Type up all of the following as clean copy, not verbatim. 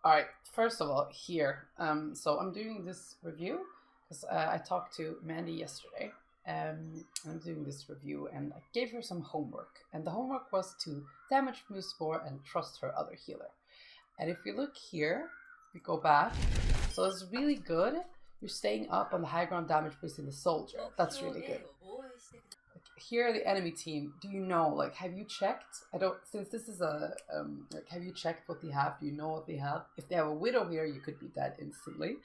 Alright, first of all, here, so I'm doing this review because I talked to Mandy yesterday. I'm doing this review and I gave her some homework. And the homework was to damage boost more and trust her other healer. And if you look here, we go back. So it's really good. You're staying up on the high ground damage boosting the soldier. That's really good. Like, here, the enemy team. Do you know? Like, have you checked? Since this is a like, have you checked what they have? Do you know what they have? If they have a widow here, you could be dead instantly.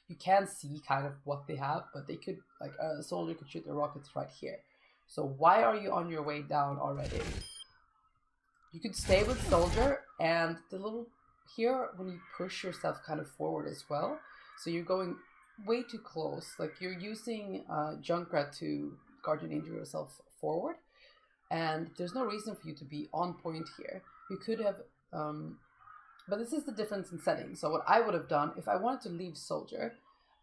You can see kind of what they have, but they could, like, a soldier could shoot their rockets right here. So why are you on your way down already? You could stay with soldier and the little here when you push yourself kind of forward as well. So you're going way too close. Like, you're using Junkrat to guardian angel yourself forward, and there's no reason for you to be on point here. You could have but this is the difference in settings. So what I would have done if I wanted to leave soldier,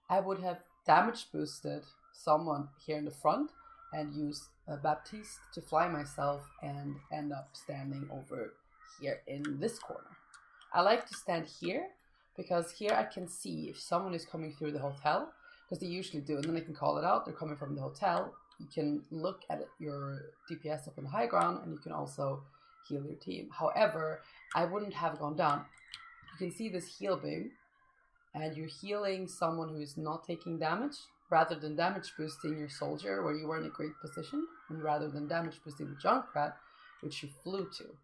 I would have damage boosted someone here in the front and use Baptiste to fly myself and end up standing over here in this corner. I like to stand here because here I can see if someone is coming through the hotel, because they usually do, and then I can call it out. They're coming from the hotel. You can look at your DPS up in the high ground, and you can also heal your team. However, I wouldn't have gone down. You can see this heal beam, and you're healing someone who is not taking damage, rather than damage boosting your soldier, where you were in a great position, and rather than damage boosting the Junkrat, which you flew to.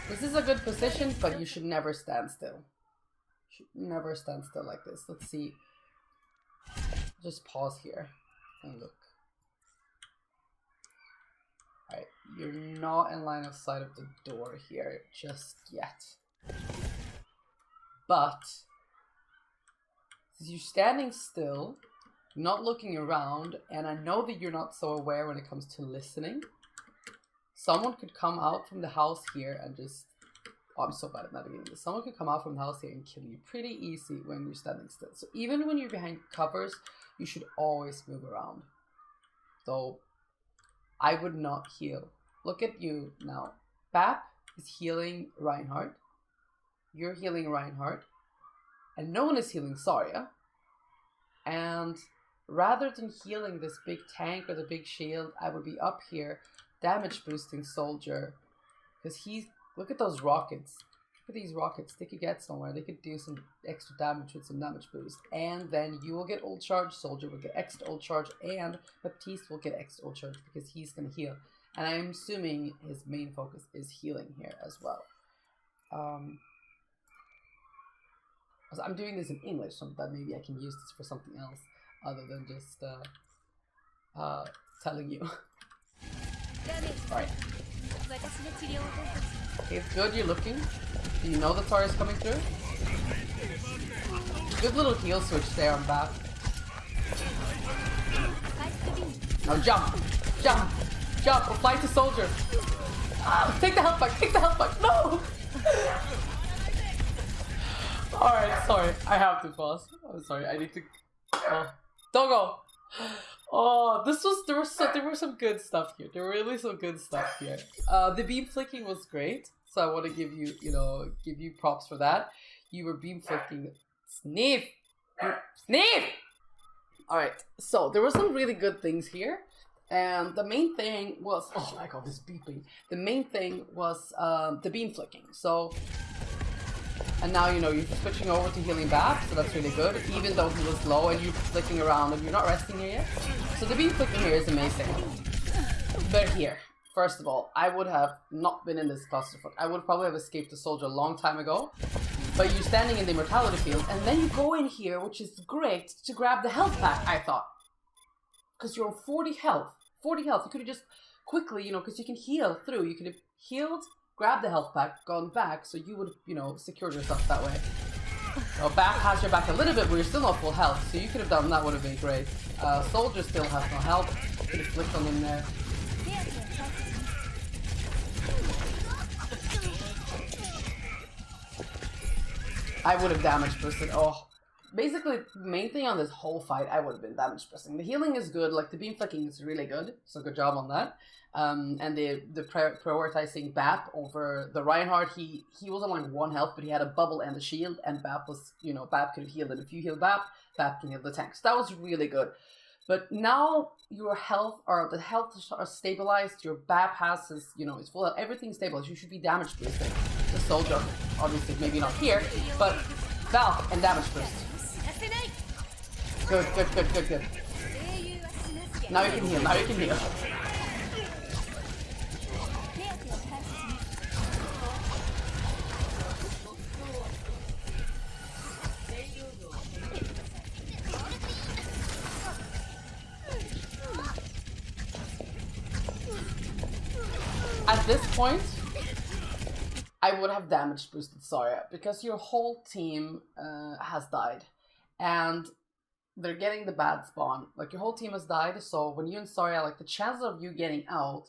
This is a good position, but you should never stand still. You should never stand still like this. Let's see. Just pause here and look. Alright, you're not in line of sight of the door here just yet. But you're standing still, not looking around, and I know that you're not so aware when it comes to listening. Someone could come out from the house here and just... Oh, I'm so bad at navigating this. Someone could come out from the house here and kill you pretty easy when you're standing still. So even when you're behind covers, you should always move around. So I would not heal. Look at you now. Bap is healing Reinhardt. You're healing Reinhardt. And no one is healing Zarya. And rather than healing this big tank or the big shield, I would be up here damage boosting soldier, because he's, look at those rockets, look at these rockets, they could get somewhere, they could do some extra damage with some damage boost, and then you will get ult charge, soldier will get extra ult charge, and Baptiste will get extra ult charge because he's going to heal, and I'm assuming his main focus is healing here as well. So I'm doing this in English, so that maybe I can use this for something else other than just telling you. Alright. Okay, it's good you're looking. Do you know the Zarya is coming through? Good little heal switch there on Bap. Now jump! Jump! Jump! Or fly to soldier! Ah, take the health back! Take the health back! No! Alright, sorry. I have to pause. I'm sorry, I need to... Oh. Don't go! Oh, there was some good stuff here. There were really some good stuff here. The beam flicking was great, so I want to give you props for that. You were beam flicking. Sniff! Sniff! Alright, so there were some really good things here. And the main thing was, oh my god, this beeping. The main thing was the beam flicking. So, and now you know you're switching over to healing Bap, so that's really good. Even though he was low and you're flicking around and you're not resting here yet. So the beam flicking here is amazing. But here, first of all, I would have not been in this clusterfuck. I would probably have escaped the soldier a long time ago. But you're standing in the immortality field, and then you go in here, which is great, to grab the health pack, I thought. Because you're on 40 health. 40 health. You could have just quickly, you know, because you can heal through. You could have healed, grabbed the health pack, gone back, so you would have, you know, secured yourself that way. Well, Bap has your back a little bit, but you're still not full health, so you could have done that, would have been great. Soldier still has no health. Could have flicked on him there. I would have damage boosted. Oh, basically, main thing on this whole fight, I would have been damage boosting. The healing is good, like the beam flicking is really good, so good job on that. And the prioritizing Bap over the Reinhardt, he was on like 1 health, but he had a bubble and a shield, and Bap was, you know, Bap could heal it. If you heal Bap, Bap can heal the tank. So that was really good. But now your health, or the health are stabilized, your Bap has his, you know, it's full of everything's stabilized. You should be damage boosting. The soldier, obviously, maybe not here, but Valve and damage boost. Good, good, good, good, good. Now you can heal, now you can heal. At this point, I would have damage boosted Zarya because your whole team has died and they're getting the bad spawn. Like your whole team has died, so when you and Zarya, like the chances of you getting out,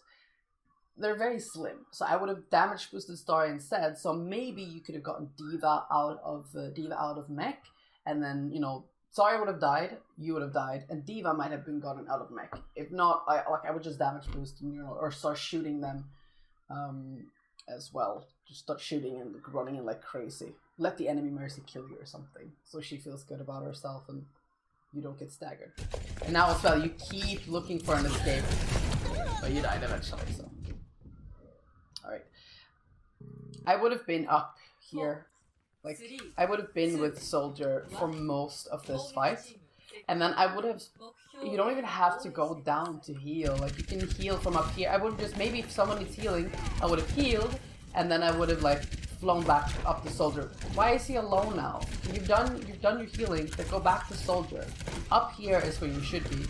they're very slim. So I would have damage boosted Zarya instead. So maybe you could have gotten D.Va out of mech, and then you know Zarya would have died, you would have died, and D.Va might have been gotten out of mech. If not, I would just damage boost, you know, or start shooting them as well. Just start shooting and running in like crazy. Let the enemy Mercy kill you or something, so she feels good about herself and you don't get staggered. And now as well, you keep looking for an escape, but you died eventually. So, all right, I would have been up here. Like, I would have been with Soldier for most of this fight. And then I would have... You don't even have to go down to heal. Like, you can heal from up here. I would have just... Maybe if someone is healing, I would have healed. And then I would have, like, flown back up to Soldier. Why is he alone now? You've done your healing. Then go back to Soldier. Up here is where you should be.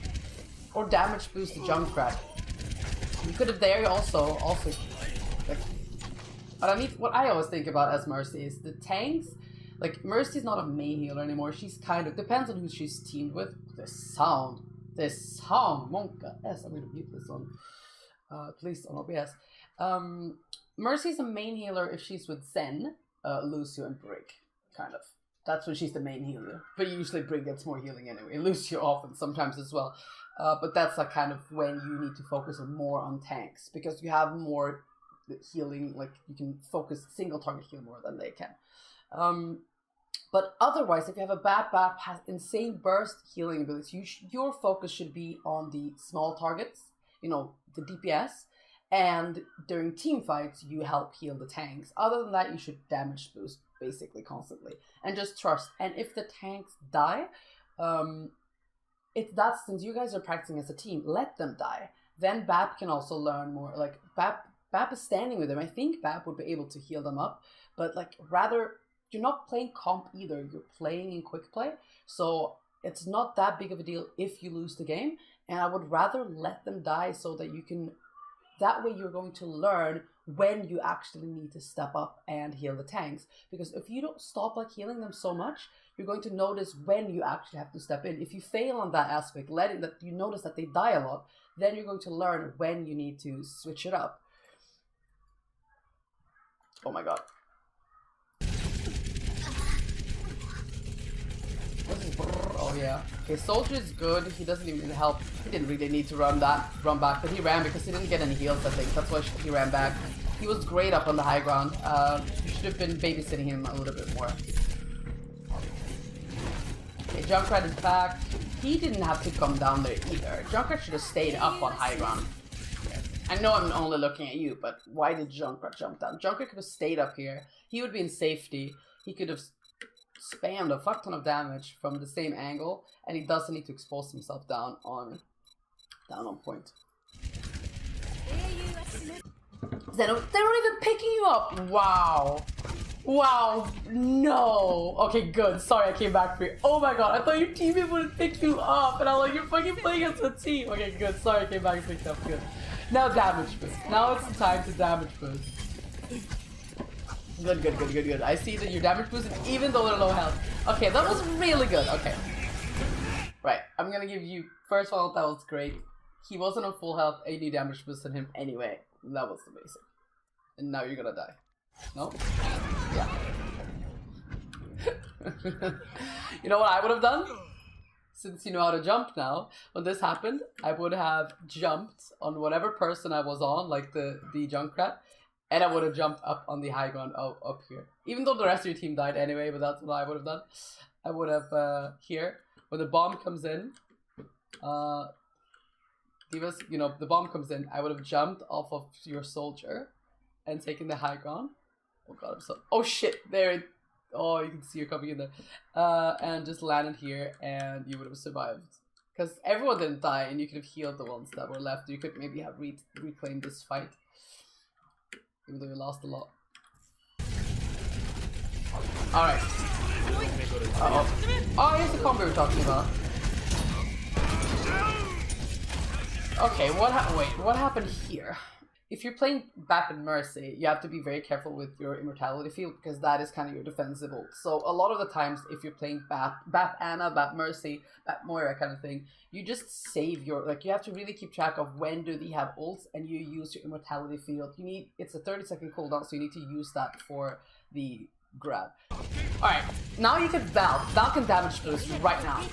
Or damage boost the Junkrat. You could have there also... Like... What I always think about as Mercy is the tanks. Like, Mercy's not a main healer anymore. She's kind of, depends on who she's teamed with. This sound, Monka. Yes, I'm gonna mute this on, please, on OBS. Mercy's a main healer if she's with Zen, Lucio, and Brig, kind of. That's when she's the main healer. But usually Brig gets more healing anyway. Lucio often, sometimes as well. But that's like kind of when you need to focus more on tanks, because you have more healing, like you can focus single target heal more than they can. But otherwise, if you have a Bap has insane burst healing abilities, your focus should be on the small targets, you know, the DPS, and during team fights, you help heal the tanks. Other than that, you should damage boost basically constantly, and just trust. And if the tanks die, that's since you guys are practicing as a team, let them die. Then Bap can also learn more. Like Bap is standing with them. I think Bap would be able to heal them up, but like rather. You're not playing comp either, you're playing in quick play, so it's not that big of a deal if you lose the game, and I would rather let them die so that you can, that way you're going to learn when you actually need to step up and heal the tanks, because if you don't stop like healing them so much, you're going to notice when you actually have to step in. If you fail on that aspect, letting that you notice that they die a lot, then you're going to learn when you need to switch it up. Oh my god. Oh yeah. Okay, Soldier is good. He doesn't even help. He didn't really need to run back, but he ran because he didn't get any heals, I think. That's why he ran back. He was great up on the high ground. You should have been babysitting him a little bit more. Okay, Junkrat is back. He didn't have to come down there either. Junkrat should have stayed up on high ground. Okay. I know I'm only looking at you, but why did Junkrat jump down? Junkrat could have stayed up here. He would be in safety. He could have spammed a fuck ton of damage from the same angle, and he doesn't need to expose himself down on point. They're not even picking you up. Wow, no. Okay, good. Sorry, I came back for you. Oh my god, I thought your teammate wouldn't pick you up, and I'm like, you're fucking playing as a team. Okay, good. Sorry, I came back and picked up. Good. Now damage boost. Now it's the time to damage boost. Good. I see that you're damage boosted even though they're low health. Okay, that was really good. Okay. Right, I'm gonna give you, first of all, that was great. He wasn't on full health, and you damage boosted him anyway. That was amazing. And now you're gonna die. No? Yeah. You know what I would have done? Since you know how to jump now, when this happened, I would have jumped on whatever person I was on, like the Junkrat, and I would have jumped up on the high ground up here. Even though the rest of your team died anyway, but that's what I would have done. I would have, here, when the bomb comes in, Divas, you know, the bomb comes in, I would have jumped off of your soldier and taken the high ground. Oh god, I'm so... Oh shit, there it... Oh, you can see her coming in there. And just landed here, and you would have survived. Because everyone didn't die, and you could have healed the ones that were left. You could maybe have reclaimed this fight. Even though you lost a lot. Alright. Uh-oh. Oh, here's the combo we were talking about. Okay, what happened here? If you're playing BAP and Mercy, you have to be very careful with your immortality field because that is kind of your defensive ult. So a lot of the times, if you're playing BAP Ana, BAP Mercy, BAP Moira kind of thing, you just save your, like, you have to really keep track of when do they have ults and you use your immortality field. You need, it's a 30-second cooldown, so you need to use that for the grab. Alright, now you can Valk. Valk can damage boost right now.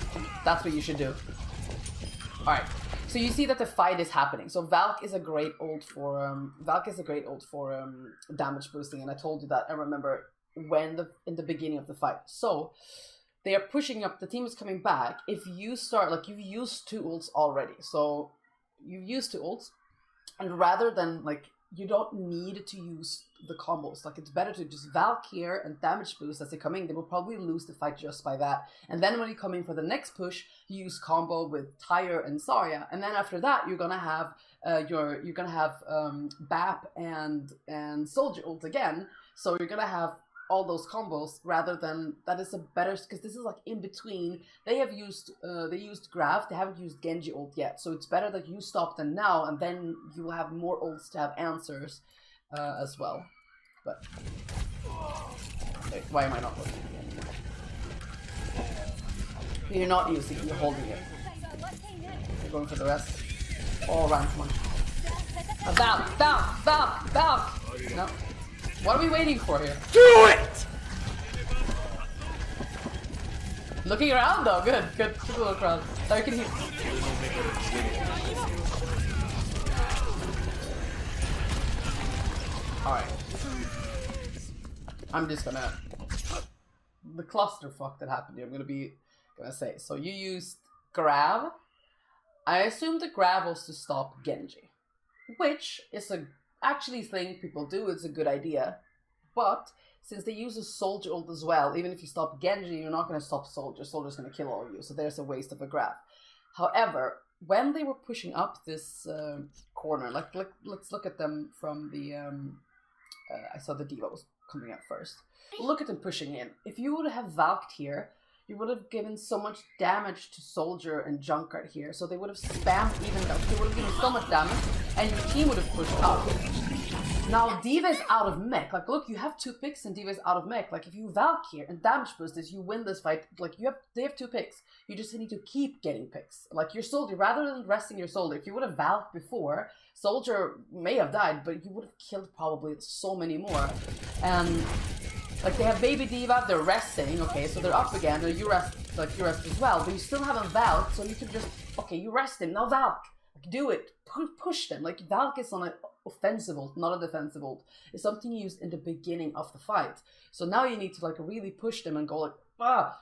That's what you should do. Alright. So you see that the fight is happening. So Valk is a great ult for damage boosting, and I told you that. I remember in the beginning of the fight. So they are pushing up. The team is coming back. If you start, like, you've used 2 ults already, so you've used 2 ults, and rather than, like, you don't need to use the combos. Like, it's better to just Valk here and damage boost as they come in. They will probably lose the fight just by that. And then when you come in for the next push, you use combo with Tyre and Zarya. And then after that, you're gonna have BAP and Soldier ult again. So you're gonna have all those combos rather than that is a better, because this is like in between. They used Graf, they haven't used Genji ult yet, so it's better that you stop them now, and then you will have more ults to have answers as well. But wait, why am I not looking? You're not using it, you're holding it. You're going for the rest. All around, come on. Valk! No. What are we waiting for here? Do it! Looking around though, good look around. So you can hear. Alright. I'm just gonna... The clusterfuck that happened here, I'm gonna say. So you used grab. I assume the grab was to stop Genji. Which is actually thing people do, it's a good idea. But since they use a soldier ult as well, even if you stop Genji, you're not going to stop soldier. Soldier's going to kill all of you, so there's a waste of a grab. However, when they were pushing up this corner, let's look at them from the... I saw the D.Va was coming up first. Look at them pushing in. If you would have Valked here, you would have given so much damage to Soldier and Junkrat here, so they would have spammed even though they would have given so much damage, and your team would have pushed up. Now D.Va is out of mech. Like, look, you have 2 picks and D.Va is out of mech. Like, if you Valk here and damage boost this, you win this fight. Like, they have 2 picks. You just need to keep getting picks. Like, your Soldier, rather than resting your Soldier, if you would have Valked before, Soldier may have died, but you would have killed probably so many more. And like, they have Baby D.Va, they're resting, okay, so they're up again, you rest as well, but you still haven't Valk, so you can just, okay, you rest him, now Valk, like, do it, push them, like, Valk is on an offensive ult, not a defensive ult, it's something you used in the beginning of the fight, so now you need to, like, really push them and go, like, ah,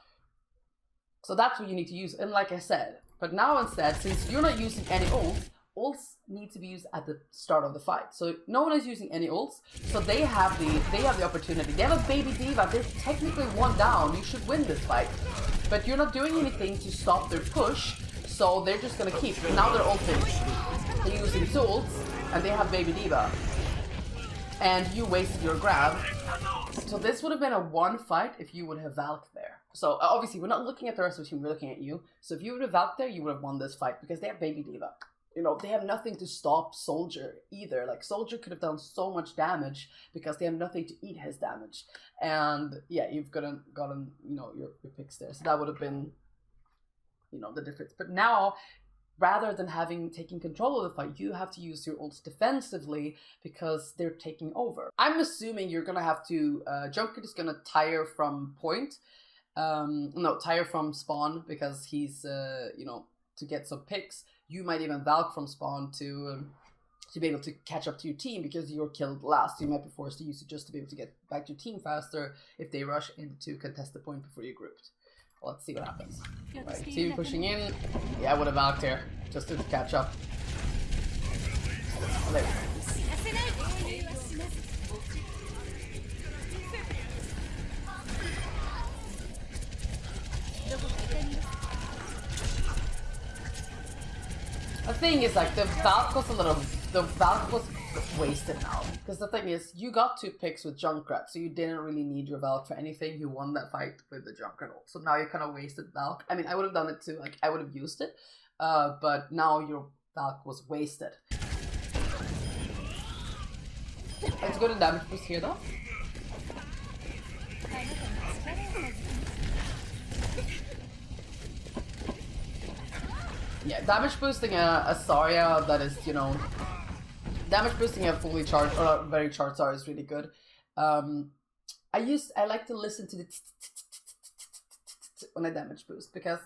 so that's what you need to use, and like I said, but now instead, since you're not using any ults need to be used at the start of the fight. So no one is using any ults, so they have the opportunity. They have a Baby D.Va, they're technically 1 down, you should win this fight. But you're not doing anything to stop their push, so they're just gonna keep. Now they're ulting. They're using 2 ults, and they have Baby D.Va. And you wasted your grab. So this would have been a 1 fight if you would have Valked there. So obviously we're not looking at the rest of the team, we're looking at you. So if you would have Valked there, you would have won this fight, because they have Baby D.Va. You know, they have nothing to stop Soldier either. Like, Soldier could have done so much damage because they have nothing to eat his damage. And yeah, you've gotten you know, your picks there. So that would have been, you know, the difference. But now rather than taking control of the fight, you have to use your ults defensively because they're taking over. I'm assuming you're gonna have to, Junker is gonna tire from point, no, tire from spawn because he's, you know, to get some picks. You might even Valk from spawn to be able to catch up to your team because you're killed last. You might be forced to use it just to be able to get back to your team faster if they rush in to contest the point before you're grouped. Well, let's see what happens. Right, team pushing in. Yeah, I would have Valked here just to catch up. Oh, there we go. The thing is, like, the Valk was wasted now. Because the thing is, you got 2 picks with Junkrat, so you didn't really need your Valk for anything. You won that fight with the Junkrat ult. So now you kind of wasted Valk. I mean, I would have done it too, like, I would have used it. But now your Valk was wasted. Let's go to damage boost here though. Yeah, damage boosting a Zarya that is, you know, damage boosting a fully charged or a very charged Zarya is really good. I like to listen to the when I damage boost because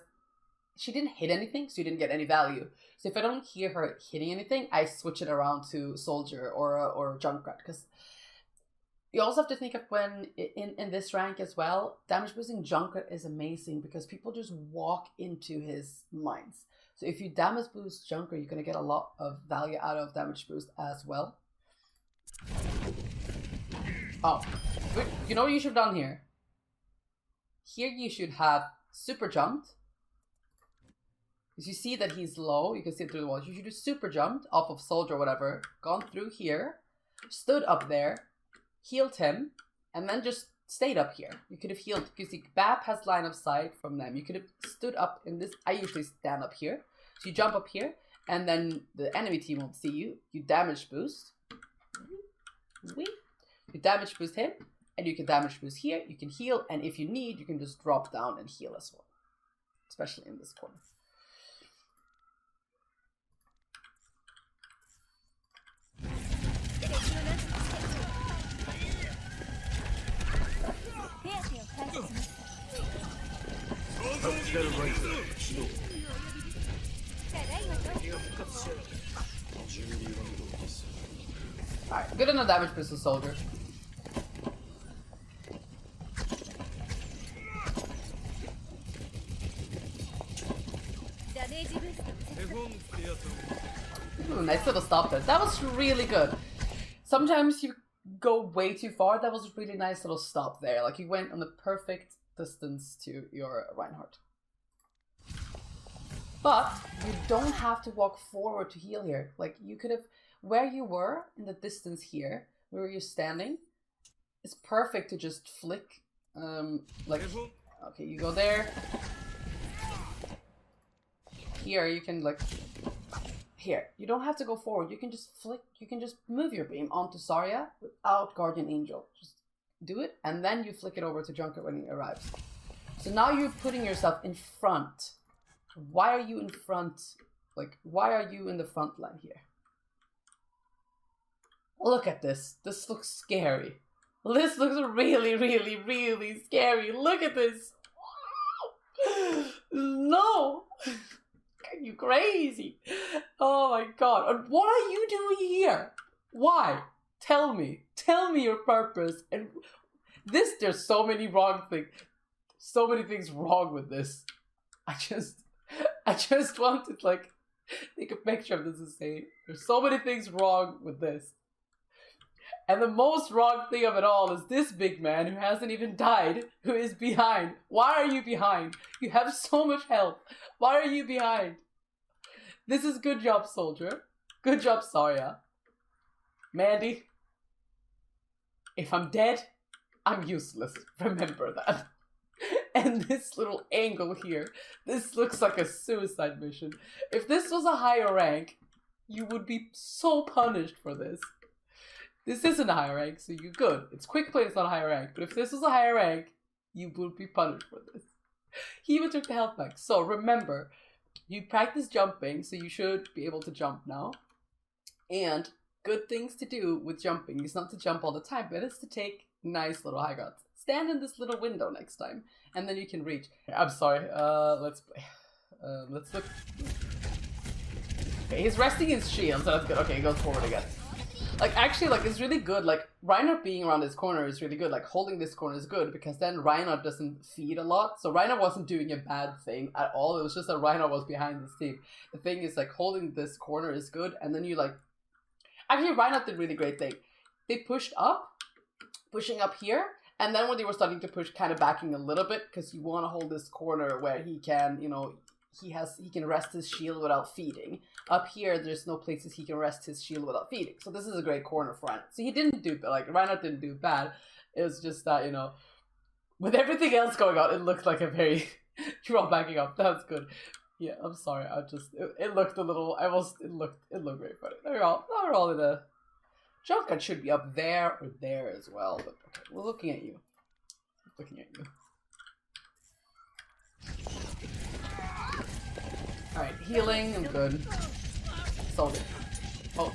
she didn't hit anything, so you didn't get any value. So if I don't hear her hitting anything, I switch it around to Soldier or Junkrat because you also have to think of when in this rank as well, damage boosting Junkrat is amazing because people just walk into his mines. So if you damage boost Junker, you're going to get a lot of value out of damage boost as well. Oh, you know what you should have done here? Here you should have super jumped. Because you see that he's low, you can see it through the wall. You should have super jumped off of Soldier or whatever, gone through here, stood up there, healed him, and then just stayed up here. You could have healed, because Bap has line of sight from them. You could have stood up in this. I usually stand up here. So you jump up here, and then the enemy team won't see you. You damage boost. You damage boost him, and you can damage boost here. You can heal, and if you need, you can just drop down and heal as well. Especially in this corner. Alright, good enough damage boost to Soldier. Ooh, nice little stop there. That was really good. Sometimes you go way too far. That was a really nice little stop there. Like you went on the perfect distance to your Reinhardt. But you don't have to walk forward to heal here. Like you could have, where you were in the distance here, where you're standing, it's perfect to just flick. Like, okay, you go there. Here you can like, here, you don't have to go forward. You can just flick, you can just move your beam onto Zarya without Guardian Angel. Just do it, and then you flick it over to Junker when he arrives. So now you're putting yourself in front. Why are you in front? Like, why are you in the front line here? Look at this. This looks scary. This looks really, really, really scary. Look at this. No. Are you crazy? Oh my god. And what are you doing here? Why? Tell me. Tell me your purpose. And this, there's so many wrong things. So many things wrong with this. I just wanted like take a picture of this and say there's so many things wrong with this. And the most wrong thing of it all is this big man who hasn't even died, who is behind. Why are you behind? You have so much health. Why are you behind? This is good job, Soldier. Good job, Zarya. Mandy, if I'm dead, I'm useless. Remember that. And this little angle here, this looks like a suicide mission. If this was a higher rank, you would be so punished for this. This isn't a higher rank, so you're good. It's quick play, it's not a higher rank. But if this was a higher rank, you would be punished for this. He even took the health back. So remember, You practice jumping, so you should be able to jump now. And good things to do with jumping is not to jump all the time, but it's to take nice little high ground. Stand in this little window next time, and then you can reach. I'm sorry, let's play. Let's look. Okay, he's resting his shield, so that's good. Okay, he goes forward again. Like, actually, like, it's really good. Like, Reinhardt being around this corner is really good. Like, holding this corner is good, because then Reinhardt doesn't feed a lot. So Reinhardt wasn't doing a bad thing at all. It was just that Reinhardt was behind this team. The thing is, like, holding this corner is good, and then you, like... Actually, Reinhardt did a really great thing. They pushed up, pushing up here, and then when they were starting to push, kind of backing a little bit, because you want to hold this corner where he can, you know... He can rest his shield without feeding. Up here, there's no places he can rest his shield without feeding. So this is a great corner for Reinhardt. So he didn't do, like, Reinhardt didn't do bad. It was just that, you know, with everything else going on, it looked like a very, you're all backing up. That's good. Yeah, I'm sorry. It looked a little, it looked very funny. They're all in a, jump cut should be up there or there as well. But okay, we're looking at you. Looking at you. Alright, healing, I'm good. So good. Oh.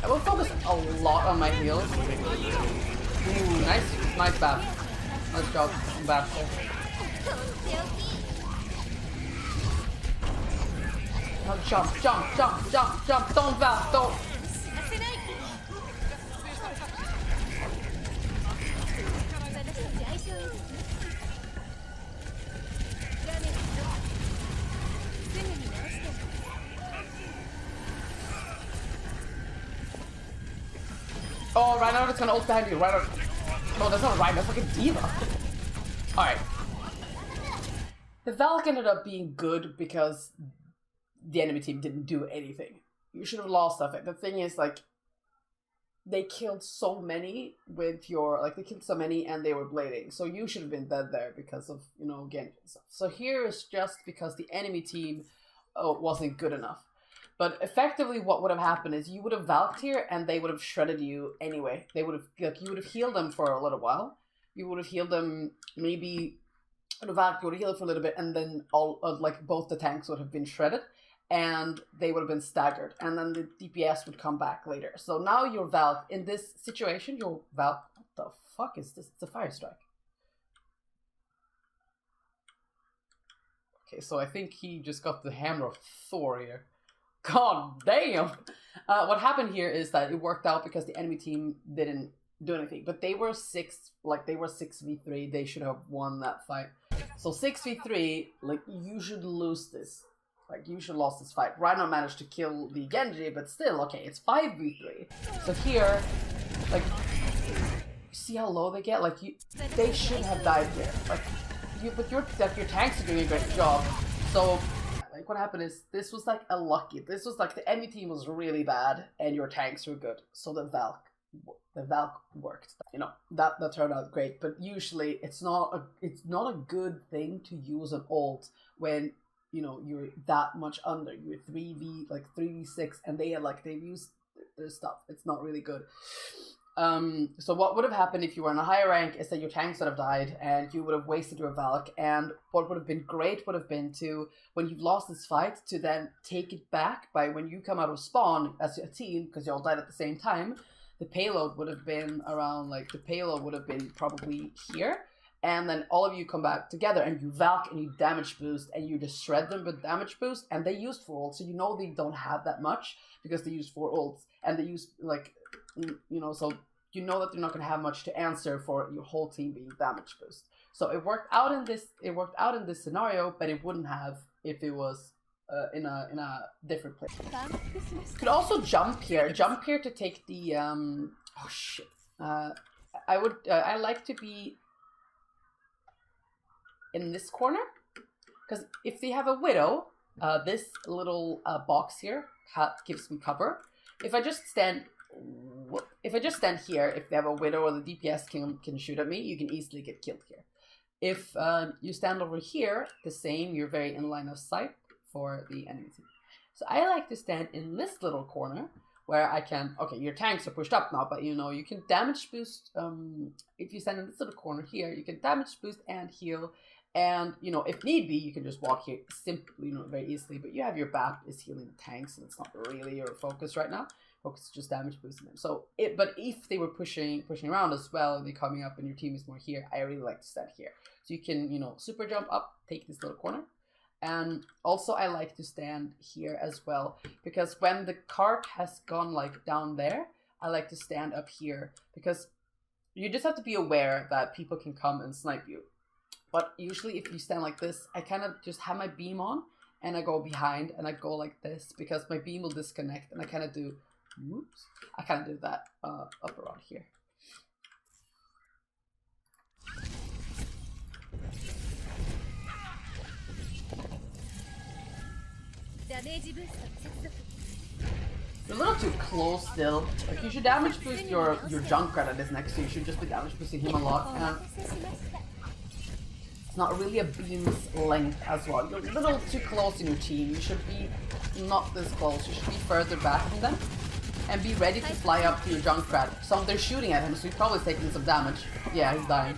I will focus a lot on my heals. Ooh, nice bath. Nice job, bath there. No, jump, don't bath, don't. Oh, Reinhardt is gonna ult behind you. Reinhardt. No, that's not Reinhardt. That's like a diva. Alright. The Valk ended up being good because the enemy team didn't do anything. You should have lost of it. The thing is, like, they killed so many with your... Like, they killed so many and they were blading. So you should have been dead there because of, you know, Genji and stuff. So here is just because the enemy team wasn't good enough. But effectively what would have happened is you would have Valked here and they would have shredded you anyway. They would have, like, you would have healed them for a little while. You would have healed them maybe, you would have healed for a little bit, and then all of, like, both the tanks would have been shredded and they would have been staggered, and then the DPS would come back later. So now you're Valk. In this situation, you're Valk. What the fuck is this? It's a fire strike. Okay, so I think he just got the hammer of Thor here. God damn! What happened here is that it worked out because the enemy team didn't do anything. But they were 6v3. They should have won that fight. So 6v3, like, you should lose this. Like, you should lose this fight. Rhino managed to kill the Genji, but still, okay, it's 5v3. So here, like, you see how low they get? Like, they should have died here. Like, but your tanks are doing a great job. So... Like, what happened is, this was like a lucky, this was like the enemy team was really bad and your tanks were good. So the Valk worked. You know, that turned out great. But usually it's not a good thing to use an ult when, you know, you're that much under. You're 3v6 and they've used their stuff. It's not really good. So what would have happened if you were in a higher rank is that your tanks would have died and you would have wasted your Valk, and what would have been great would have been to, when you've lost this fight, to then take it back by when you come out of spawn as a team, because you all died at the same time. The payload would have been around, like, the payload would have been probably here, and then all of you come back together and you Valk and you damage boost and you just shred them with damage boost, and they used 4 ults, so you know they don't have that much because they used 4 ults, and they used, like, you know, so you know that they're not going to have much to answer for your whole team being damage boost. So it worked out in this scenario, but it wouldn't have if it was in a different place. You could also jump here to take the oh shit. I like to be in this corner, because if they have a Widow, this little box here gives me cover. If I just stand here, if they have a Widow or the DPS can shoot at me, you can easily get killed here. If you stand over here, the same, you're very in line of sight for the enemy team. So I like to stand in this little corner where I can, okay, your tanks are pushed up now, but you know, you can damage boost, if you stand in this little corner here, you can damage boost and heal, And, you know, if need be, you can just walk here simply, you know, very easily. But you have your BAP is healing the tanks, and it's not really your focus right now. Focus is just damage boosting them. So, but if they were pushing around as well, and they're coming up and your team is more here, I really like to stand here. So you can, you know, super jump up, take this little corner. And also I like to stand here as well, because when the cart has gone like down there, I like to stand up here, because you just have to be aware that people can come and snipe you. But usually if you stand like this, I kind of just have my beam on and I go behind and I go like this, because my beam will disconnect, and I kind of do, whoops, I kind of do that up around here. You're a little too close still. Like, you should damage boost your Junkrat that is next to you. You should just be damage boosting him a lot. And it's not really a beam's length as well. You're a little too close in your team. You should be not this close. You should be further back from them. And be ready to fly up to your Junkrat. So they're shooting at him, so he's probably taking some damage. Yeah, he's dying.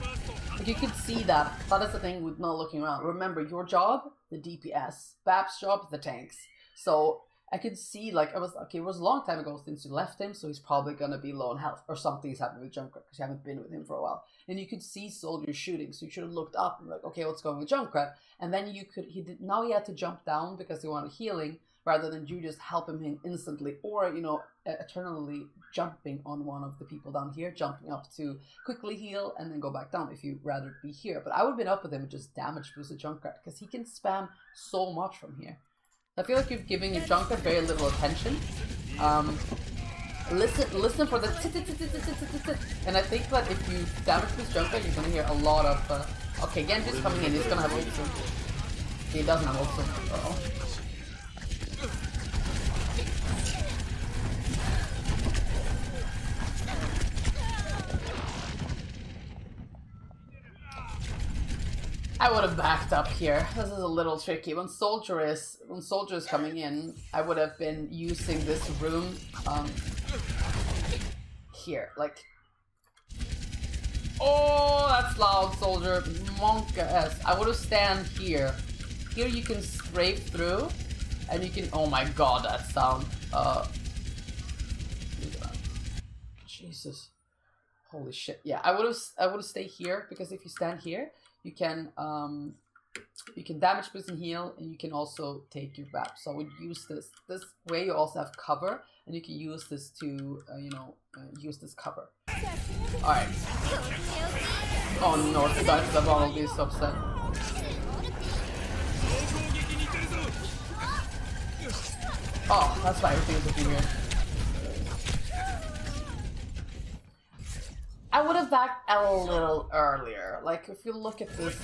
Like, you can see that. That is the thing with not looking around. Remember, your job, the DPS. BAP's job, the tanks. So I could see, like, it was a long time ago since you left him, so he's probably gonna be low on health, or something's happening with Junkrat because you haven't been with him for a while. And you could see soldiers shooting, so you should have looked up and like, okay, what's going on with Junkrat? And then you could, now he had to jump down because he wanted healing, rather than you just help him instantly, or, you know, eternally jumping on one of the people down here, jumping up to quickly heal and then go back down if you'd rather be here. But I would have been up with him and just damage boost the Junkrat, because he can spam so much from here. I feel like you're giving your Junkrat very little attention. Listen for the and I think that if you damage boost Junkrat, you're gonna hear a lot of okay, Genji's coming in, he's gonna have ult soon. He doesn't have ult soon. Uh-oh. I would have backed up here. This is a little tricky. When soldier is coming in, I would have been using this room here. Like, oh, that's loud, soldier. Monka S. I would have stand here. Here you can scrape through, and you can. Oh my god, that sound. Jesus, holy shit. Yeah, I would have stayed here, because if you stand here, you can damage boost and heal, and you can also take your BAP. So I would use this. This way you also have cover, and you can use this to, use this cover. Alright. Oh no, if he dies to the bottle, I'll be so upset. Oh, that's why everything's looking weird. I would have backed a little earlier. Like, if you look at this,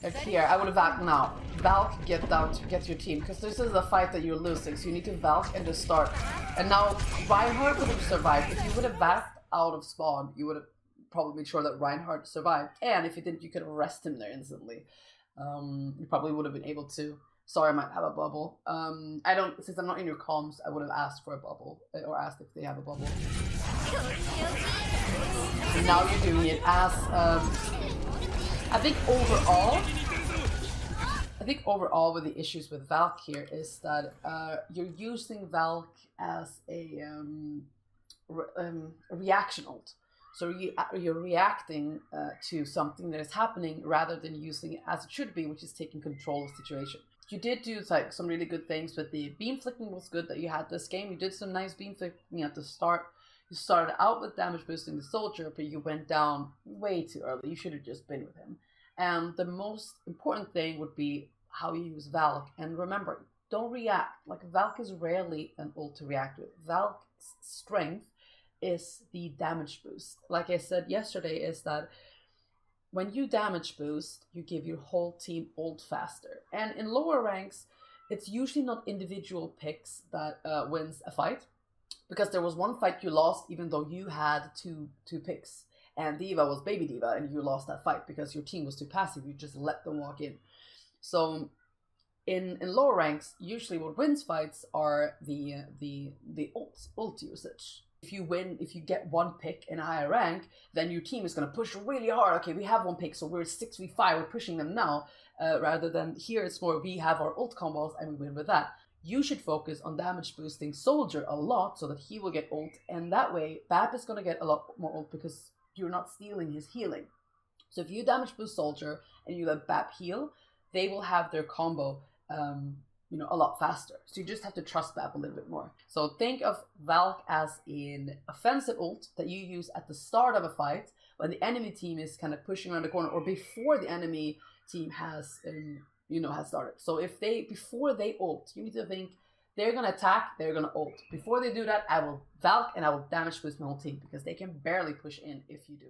like here, I would have backed now. Valk, get down to get your team, because this is a fight that you're losing, so you need to Valk and just start. And now, Reinhardt would have survived. If you would have backed out of spawn, you would have probably made sure that Reinhardt survived. And if you didn't, you could have arrested him there instantly. You probably would have been able to. Sorry, I might have a bubble. Since I'm not in your comms, I would have asked for a bubble, or asked if they have a bubble. And now you're doing it as, I think overall with the issues with Valk here is that you're using Valk as a reaction ult. So you're reacting to something that is happening rather than using it as it should be, which is taking control of the situation. You did do like some really good things with the beam flicking. Was good that you had this game. You did some nice beam flicking at the start. You started out with damage boosting the soldier, but you went down way too early. You should have just been with him. And the most important thing would be how you use Valk. And remember, don't react. Like, Valk is rarely an ult to react with. Valk's strength is the damage boost. Like I said yesterday, is that when you damage boost, you give your whole team ult faster. And in lower ranks, it's usually not individual picks that wins a fight. Because there was one fight you lost even though you had two picks. And D.Va was Baby D.Va, and you lost that fight because your team was too passive. You just let them walk in. So in lower ranks, usually what wins fights are the ult usage. If you win, if you get one pick in a higher rank, then your team is going to push really hard. Okay, we have one pick, so we're 6v5, we're pushing them now. Rather than here, it's more we have our ult combos and we win with that. You should focus on damage boosting Soldier a lot so that he will get ult, and that way Bap is going to get a lot more ult because you're not stealing his healing. So if you damage boost Soldier and you let Bap heal, they will have their combo a lot faster. So you just have to trust Bap a little bit more. So think of Valk as an offensive ult that you use at the start of a fight when the enemy team is kind of pushing around the corner, or before the enemy team has started. So before they ult, you need to think they're gonna attack, they're gonna ult. Before they do that, I will Valk and I will damage boost my whole team because they can barely push in if you do.